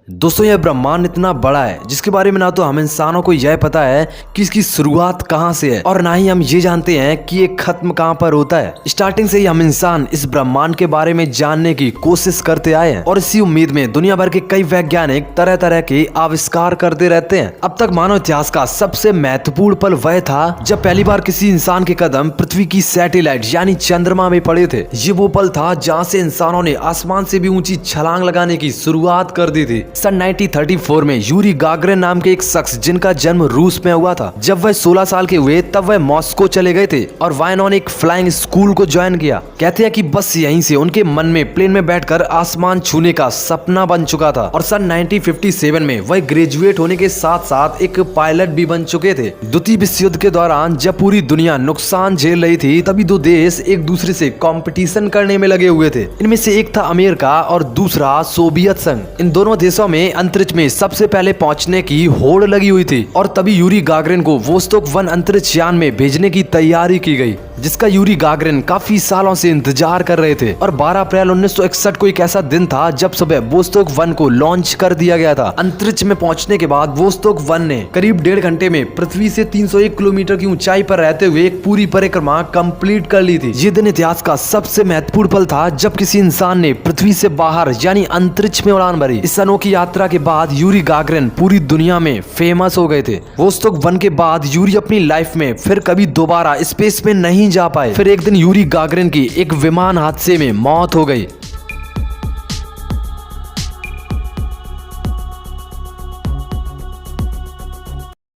दोस्तों यह ब्रह्मांड इतना बड़ा है जिसके बारे में ना तो हम इंसानों को यह पता है कि इसकी शुरुआत कहां से है और ना ही हम ये जानते हैं कि ये खत्म कहां पर होता है। स्टार्टिंग से ही हम इंसान इस ब्रह्मांड के बारे में जानने की कोशिश करते आए हैं और इसी उम्मीद में दुनिया भर के कई वैज्ञानिक तरह तरह के आविष्कार करते रहते हैं। अब तक मानव इतिहास का सबसे महत्वपूर्ण पल वह था जब पहली बार किसी इंसान के कदम पृथ्वी की सैटेलाइट यानी चंद्रमा में पड़े थे। ये वो पल था जहाँ से इंसानों ने आसमान से भी ऊंची छलांग लगाने की शुरुआत कर दी थी। सन 1934 में यूरी गागरिन नाम के एक शख्स जिनका जन्म रूस में हुआ था, जब वह 16 साल के हुए तब वह मॉस्को चले गए थे और वह इन्होंने एक फ्लाइंग स्कूल को ज्वाइन किया। कहते हैं कि बस यहीं से उनके मन में प्लेन में बैठकर आसमान छूने का सपना बन चुका था और सन 1957 में वह ग्रेजुएट होने के साथ साथ एक पायलट भी बन चुके थे। द्वितीय विश्व युद्ध के दौरान जब पूरी दुनिया नुकसान झेल रही थी तभी दो देश एक दूसरे से कंपटीशन करने में लगे हुए थे। इनमें से एक था अमेरिका और दूसरा सोवियत संघ। इन दोनों देशों में अंतरिक्ष में सबसे पहले पहुंचने की होड़ लगी हुई थी और तभी यूरी गागरिन को वोस्तोक 1 अंतरिक्ष यान में भेजने की तैयारी की गई, जिसका यूरी गागरिन काफी सालों से इंतजार कर रहे थे। और 12 अप्रैल 1961 को एक ऐसा दिन था जब सुबह वोस्तोक 1 को लॉन्च कर दिया गया था। अंतरिक्ष में पहुंचने के बाद वोस्तोक 1 ने करीब 1.5 घंटे में पृथ्वी से 301 किलोमीटर की ऊंचाई पर रहते हुए एक पूरी परिक्रमा कंप्लीट कर ली थी। ये दिन इतिहास का सबसे महत्वपूर्ण पल था जब किसी इंसान ने पृथ्वी से बाहर यानी अंतरिक्ष में उड़ान भरी। इस अनोखी यात्रा के बाद यूरी गागरिन पूरी दुनिया में फेमस हो गए थे। वोस्तोक 1 के बाद यूरी अपनी लाइफ में फिर कभी दोबारा स्पेस में नहीं जा पाए। फिर एक दिन यूरी गागरिन की एक विमान हादसे में मौत हो गई।